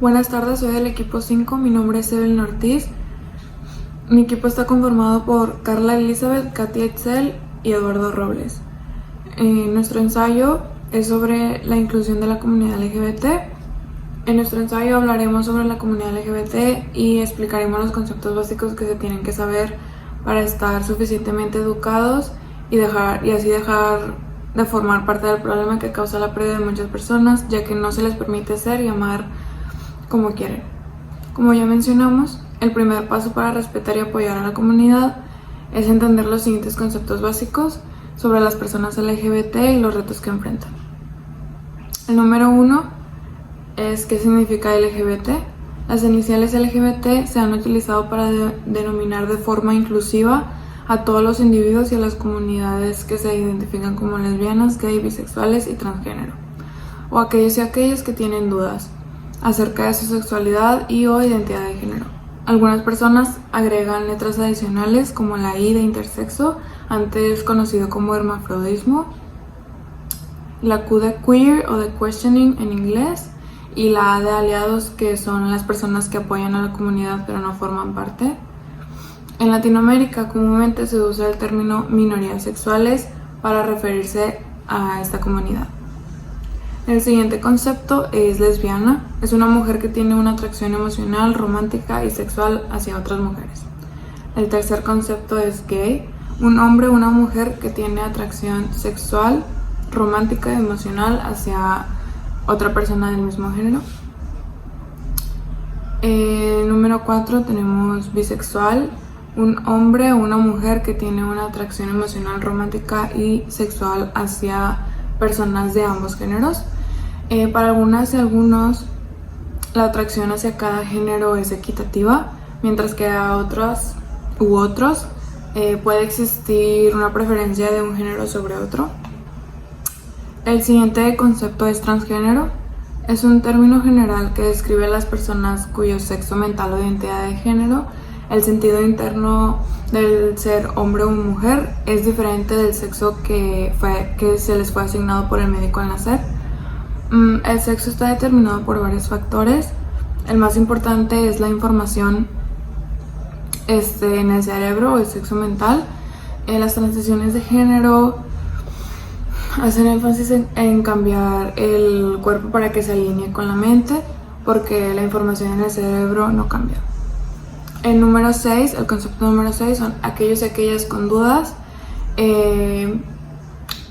Buenas tardes, soy del equipo 5, mi nombre es Evelyn Ortiz. Mi equipo está conformado por Carla Elizabeth, Katia Itzel y Eduardo Robles. Nuestro ensayo es sobre la inclusión de la comunidad LGBT. En nuestro ensayo hablaremos sobre la comunidad LGBT y explicaremos los conceptos básicos que se tienen que saber para estar suficientemente educados y así dejar de formar parte del problema que causa la pérdida de muchas personas, ya que no se les permite ser y amar como quieren. Como ya mencionamos, el primer paso para respetar y apoyar a la comunidad es entender los siguientes conceptos básicos sobre las personas LGBT y los retos que enfrentan. El número 1 es ¿qué significa LGBT? Las iniciales LGBT se han utilizado para denominar de forma inclusiva a todos los individuos y a las comunidades que se identifican como lesbianas, gay, bisexuales y transgénero, o aquellos y aquellas que tienen dudas acerca de su sexualidad y o identidad de género. Algunas personas agregan letras adicionales como la I de intersexo, antes conocido como hermafrodismo, la Q de queer o de questioning en inglés, y la A de aliados, que son las personas que apoyan a la comunidad pero no forman parte. En Latinoamérica comúnmente se usa el término minorías sexuales para referirse a esta comunidad. El siguiente concepto es lesbiana. Es una mujer que tiene una atracción emocional, romántica y sexual hacia otras mujeres. El tercer concepto es gay. Un hombre o una mujer que tiene atracción sexual, romántica y emocional hacia otra persona del mismo género. Número 4 tenemos bisexual. Un hombre o una mujer que tiene una atracción emocional, romántica y sexual hacia personas de ambos géneros. Para algunas y algunos, la atracción hacia cada género es equitativa, mientras que a otros puede existir una preferencia de un género sobre otro. El siguiente concepto es transgénero. Es un término general que describe a las personas cuyo sexo mental o identidad de género, el sentido interno del ser hombre o mujer, es diferente del sexo que se les fue asignado por el médico al nacer. El sexo está determinado por varios factores. El más importante es la información en el cerebro o el sexo mental. Las transiciones de género hacen énfasis en cambiar el cuerpo para que se alinee con la mente, porque la información en el cerebro no cambia. El concepto número 6 son aquellos y aquellas con dudas.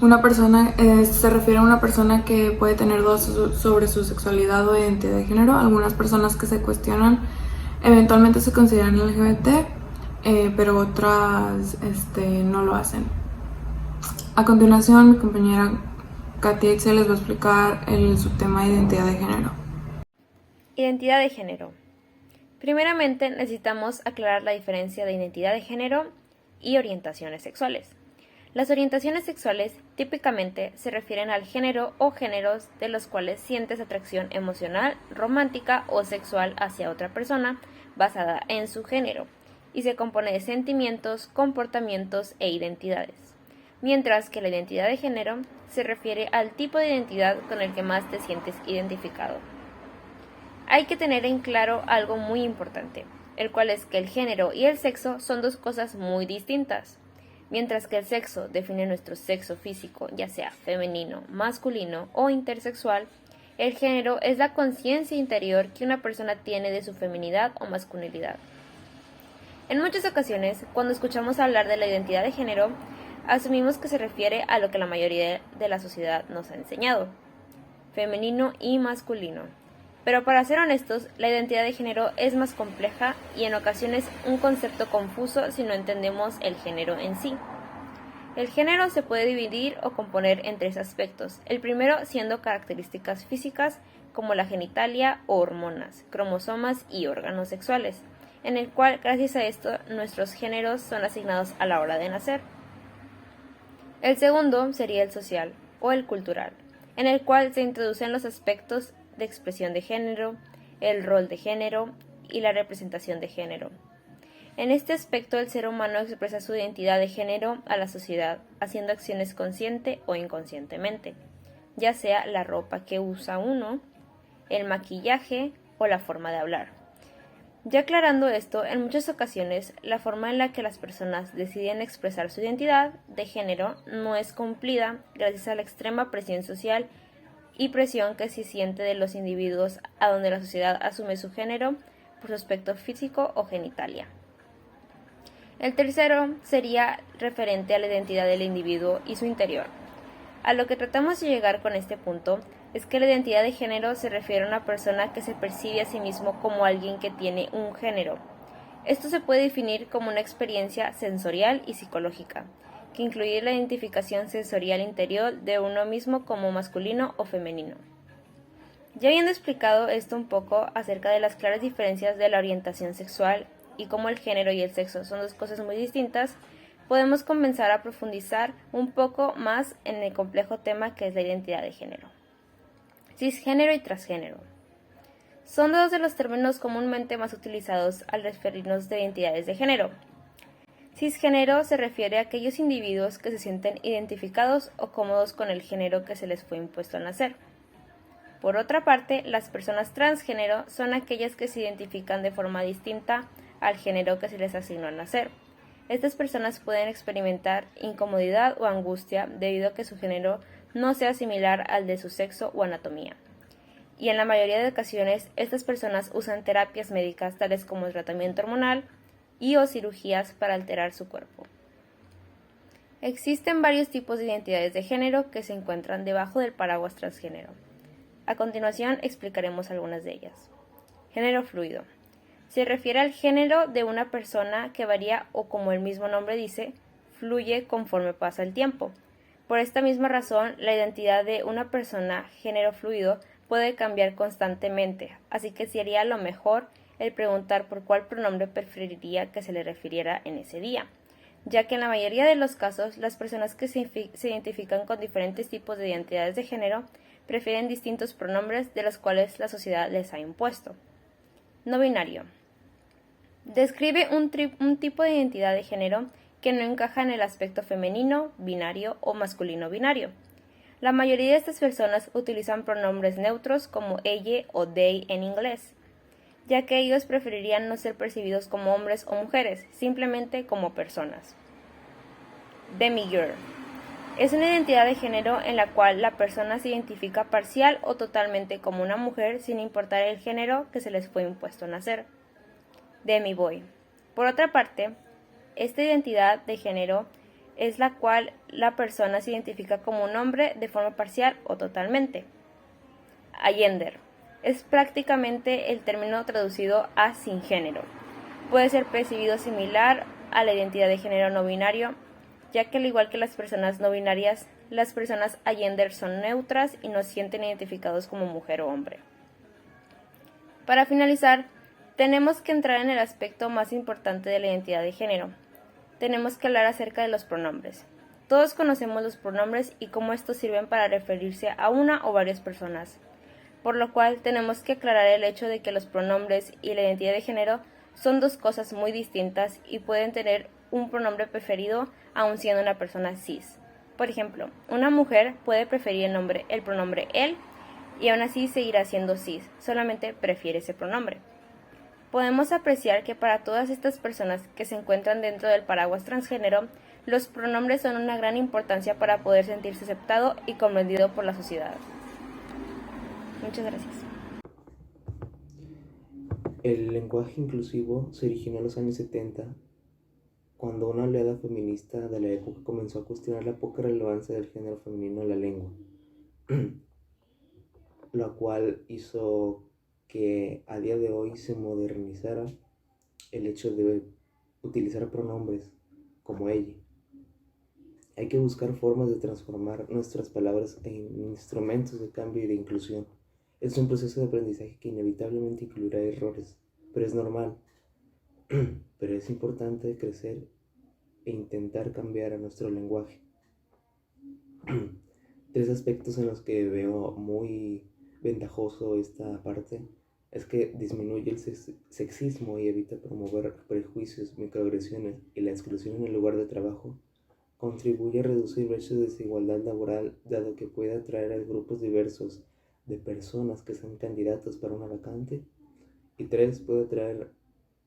Una persona se refiere a una persona que puede tener dudas sobre su sexualidad o identidad de género. Algunas personas que se cuestionan eventualmente se consideran LGBT, pero otras no lo hacen. A continuación, mi compañera Katia Itzel les va a explicar el subtema de identidad de género. Identidad de género. Primeramente, necesitamos aclarar la diferencia de identidad de género y orientaciones sexuales. Las orientaciones sexuales típicamente se refieren al género o géneros de los cuales sientes atracción emocional, romántica o sexual hacia otra persona basada en su género, y se compone de sentimientos, comportamientos e identidades. Mientras que la identidad de género se refiere al tipo de identidad con el que más te sientes identificado. Hay que tener en claro algo muy importante, el cual es que el género y el sexo son dos cosas muy distintas. Mientras que el sexo define nuestro sexo físico, ya sea femenino, masculino o intersexual, el género es la conciencia interior que una persona tiene de su feminidad o masculinidad. En muchas ocasiones, cuando escuchamos hablar de la identidad de género, asumimos que se refiere a lo que la mayoría de la sociedad nos ha enseñado, femenino y masculino. Pero para ser honestos, la identidad de género es más compleja y en ocasiones un concepto confuso si no entendemos el género en sí. El género se puede dividir o componer en tres aspectos, el primero siendo características físicas como la genitalia o hormonas, cromosomas y órganos sexuales, en el cual gracias a esto nuestros géneros son asignados a la hora de nacer. El segundo sería el social o el cultural, en el cual se introducen los aspectos de expresión de género, el rol de género y la representación de género. En este aspecto, el ser humano expresa su identidad de género a la sociedad, haciendo acciones consciente o inconscientemente, ya sea la ropa que usa uno, el maquillaje o la forma de hablar. Ya aclarando esto, en muchas ocasiones la forma en la que las personas deciden expresar su identidad de género no es cumplida gracias a la extrema presión social y presión que se siente de los individuos a donde la sociedad asume su género por su aspecto físico o genitalia. El tercero sería referente a la identidad del individuo y su interior. A lo que tratamos de llegar con este punto es que la identidad de género se refiere a una persona que se percibe a sí mismo como alguien que tiene un género. Esto se puede definir como una experiencia sensorial y psicológica, que incluye la identificación sensorial interior de uno mismo como masculino o femenino. Ya habiendo explicado esto un poco acerca de las claras diferencias de la orientación sexual y cómo el género y el sexo son dos cosas muy distintas, podemos comenzar a profundizar un poco más en el complejo tema que es la identidad de género. Cisgénero y transgénero. Son dos de los términos comúnmente más utilizados al referirnos de identidades de género. Cisgénero se refiere a aquellos individuos que se sienten identificados o cómodos con el género que se les fue impuesto al nacer. Por otra parte, las personas transgénero son aquellas que se identifican de forma distinta al género que se les asignó al nacer. Estas personas pueden experimentar incomodidad o angustia debido a que su género no sea similar al de su sexo o anatomía. Y en la mayoría de ocasiones, estas personas usan terapias médicas tales como el tratamiento hormonal y o cirugías para alterar su cuerpo. Existen varios tipos de identidades de género que se encuentran debajo del paraguas transgénero. A continuación explicaremos algunas de ellas. Género fluido. Se refiere al género de una persona que varía o, como el mismo nombre dice, fluye conforme pasa el tiempo. Por esta misma razón, la identidad de una persona género fluido puede cambiar constantemente, así que sería lo mejor el preguntar por cuál pronombre preferiría que se le refiriera en ese día, ya que en la mayoría de los casos las personas que se identifican con diferentes tipos de identidades de género prefieren distintos pronombres de los cuales la sociedad les ha impuesto. No binario. Describe un tipo de identidad de género que no encaja en el aspecto femenino, binario o masculino binario. La mayoría de estas personas utilizan pronombres neutros como ella o they en inglés, ya que ellos preferirían no ser percibidos como hombres o mujeres, simplemente como personas. Demigirl. Es una identidad de género en la cual la persona se identifica parcial o totalmente como una mujer sin importar el género que se les fue impuesto nacer. Demiboy. Por otra parte, esta identidad de género es la cual la persona se identifica como un hombre de forma parcial o totalmente. Agender. Es prácticamente el término traducido a sin género. Puede ser percibido similar a la identidad de género no binario, ya que al igual que las personas no binarias, las personas agender son neutras y no se sienten identificados como mujer o hombre. Para finalizar, tenemos que entrar en el aspecto más importante de la identidad de género. Tenemos que hablar acerca de los pronombres. Todos conocemos los pronombres y cómo estos sirven para referirse a una o varias personas, por lo cual tenemos que aclarar el hecho de que los pronombres y la identidad de género son dos cosas muy distintas y pueden tener un pronombre preferido aun siendo una persona cis. Por ejemplo, una mujer puede preferir el pronombre él y aún así seguirá siendo cis, solamente prefiere ese pronombre. Podemos apreciar que para todas estas personas que se encuentran dentro del paraguas transgénero, los pronombres son una gran importancia para poder sentirse aceptado y comprendido por la sociedad. Muchas gracias. El lenguaje inclusivo se originó en los años 70, cuando una oleada feminista de la época comenzó a cuestionar la poca relevancia del género femenino en la lengua, lo cual hizo que a día de hoy se modernizara el hecho de utilizar pronombres como ella. Hay que buscar formas de transformar nuestras palabras en instrumentos de cambio y de inclusión. Es un proceso de aprendizaje que inevitablemente incluirá errores, pero es normal. Pero es importante crecer e intentar cambiar a nuestro lenguaje. 3 aspectos en los que veo muy ventajoso esta parte es que disminuye el sexismo y evita promover prejuicios, microagresiones y la exclusión en el lugar de trabajo. Contribuye a reducir brechas de desigualdad laboral, dado que puede atraer a grupos diversos de personas que sean candidatos para una vacante Y 3, puede atraer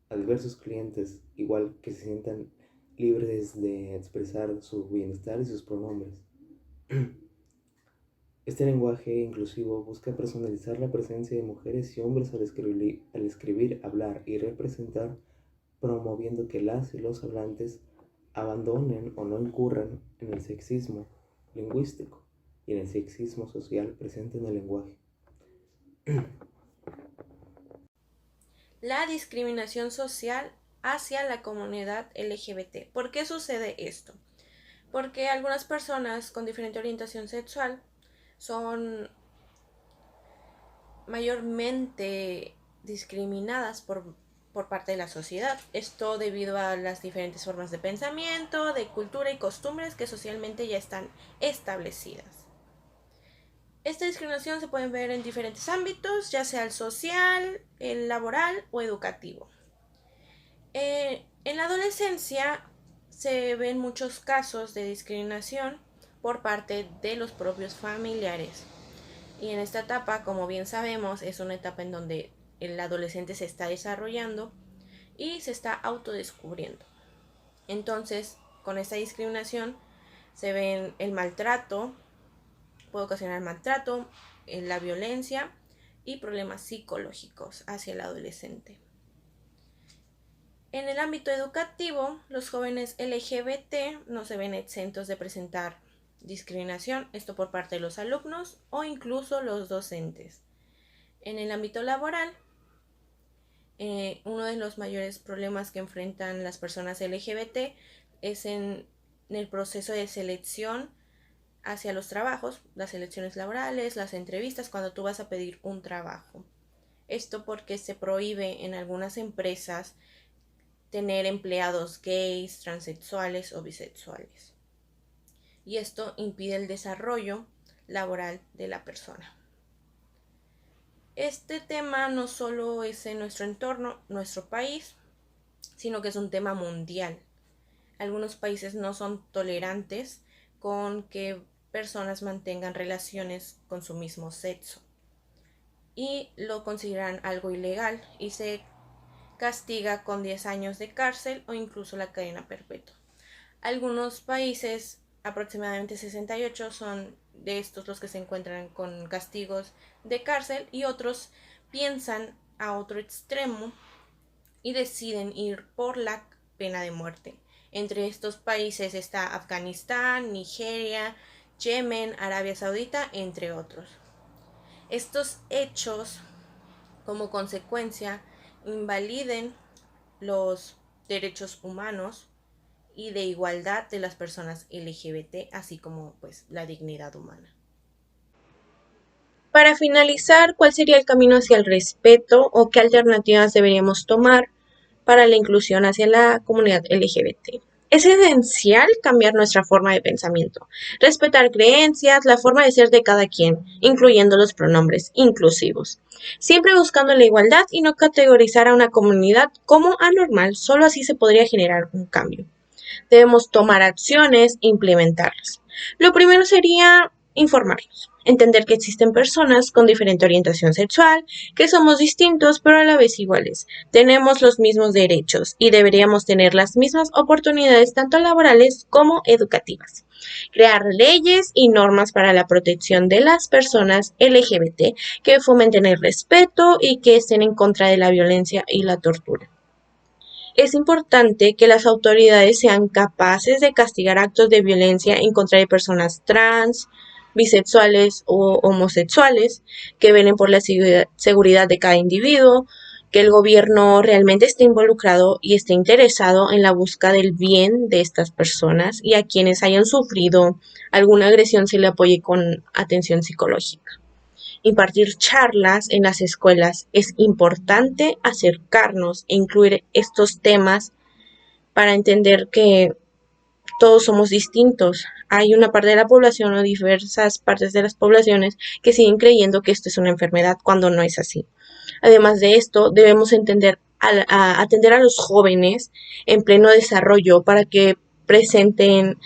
a diversos clientes, igual que se sientan libres de expresar su bienestar y sus pronombres. Este lenguaje inclusivo busca personalizar la presencia de mujeres y hombres al escribir, hablar y representar, promoviendo que las y los hablantes abandonen o no incurran en el sexismo lingüístico y en el sexismo social presente en el lenguaje. La discriminación social hacia la comunidad LGBT. ¿Por qué sucede esto? Porque algunas personas con diferente orientación sexual son mayormente discriminadas por parte de la sociedad. Esto debido a las diferentes formas de pensamiento, de cultura y costumbres que socialmente ya están establecidas. Esta discriminación se puede ver en diferentes ámbitos, ya sea el social, el laboral o educativo. En la adolescencia se ven muchos casos de discriminación por parte de los propios familiares. Y en esta etapa, como bien sabemos, es una etapa en donde el adolescente se está desarrollando y se está autodescubriendo. Entonces, con esta discriminación se ven el maltrato, puede ocasionar maltrato, la violencia y problemas psicológicos hacia el adolescente. En el ámbito educativo, los jóvenes LGBT no se ven exentos de presentar discriminación, esto por parte de los alumnos o incluso los docentes. En el ámbito laboral, uno de los mayores problemas que enfrentan las personas LGBT es en el proceso de selección hacia los trabajos, las selecciones laborales, las entrevistas cuando tú vas a pedir un trabajo. Esto porque se prohíbe en algunas empresas tener empleados gays, transexuales o bisexuales. Y esto impide el desarrollo laboral de la persona. Este tema no solo es en nuestro entorno, nuestro país, sino que es un tema mundial. Algunos países no son tolerantes con que personas mantengan relaciones con su mismo sexo y lo consideran algo ilegal y se castiga con 10 años de cárcel o incluso la cadena perpetua. Algunos países, aproximadamente 68, son de estos los que se encuentran con castigos de cárcel y otros piensan a otro extremo y deciden ir por la pena de muerte. Entre estos países está Afganistán, Nigeria, Yemen, Arabia Saudita, entre otros. Estos hechos, como consecuencia, invaliden los derechos humanos y de igualdad de las personas LGBT, así como pues la dignidad humana. Para finalizar, ¿cuál sería el camino hacia el respeto o qué alternativas deberíamos tomar para la inclusión hacia la comunidad LGBT? Es esencial cambiar nuestra forma de pensamiento, respetar creencias, la forma de ser de cada quien, incluyendo los pronombres inclusivos, siempre buscando la igualdad y no categorizar a una comunidad como anormal, solo así se podría generar un cambio. Debemos tomar acciones e implementarlas. Lo primero sería informarlos, entender que existen personas con diferente orientación sexual, que somos distintos pero a la vez iguales. Tenemos los mismos derechos y deberíamos tener las mismas oportunidades tanto laborales como educativas. Crear leyes y normas para la protección de las personas LGBT que fomenten el respeto y que estén en contra de la violencia y la tortura. Es importante que las autoridades sean capaces de castigar actos de violencia en contra de personas trans, bisexuales o homosexuales, que velen por la seguridad de cada individuo, que el gobierno realmente esté involucrado y esté interesado en la búsqueda del bien de estas personas y a quienes hayan sufrido alguna agresión se le apoye con atención psicológica. Impartir charlas en las escuelas. Es importante acercarnos e incluir estos temas para entender que todos somos distintos. Hay una parte de la población o diversas partes de las poblaciones que siguen creyendo que esto es una enfermedad cuando no es así. Además de esto, debemos atender a los jóvenes en pleno desarrollo para que presenten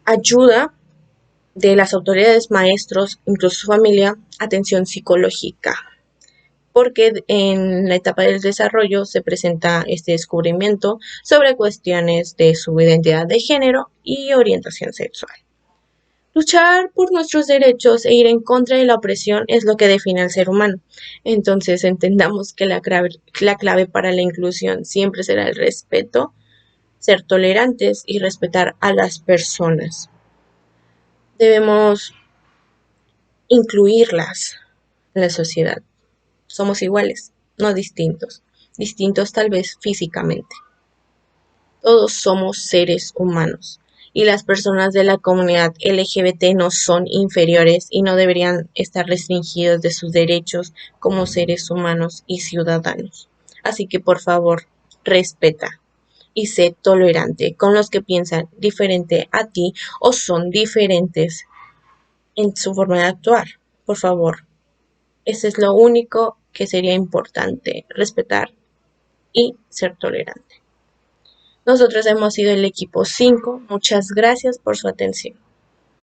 ayuda de las autoridades, maestros, incluso su familia, atención psicológica, porque en la etapa del desarrollo se presenta este descubrimiento sobre cuestiones de su identidad de género y orientación sexual. Luchar por nuestros derechos e ir en contra de la opresión es lo que define al ser humano. Entonces entendamos que la clave para la inclusión siempre será el respeto, ser tolerantes y respetar a las personas. Debemos incluirlas en la sociedad. Somos iguales, no distintos. Distintos tal vez físicamente. Todos somos seres humanos y las personas de la comunidad LGBT no son inferiores y no deberían estar restringidos de sus derechos como seres humanos y ciudadanos. Así que por favor, respeta y sé tolerante con los que piensan diferente a ti o son diferentes en su forma de actuar. Por favor, eso es lo único que sería importante, respetar y ser tolerante. Nosotros hemos sido el equipo 5. Muchas gracias por su atención.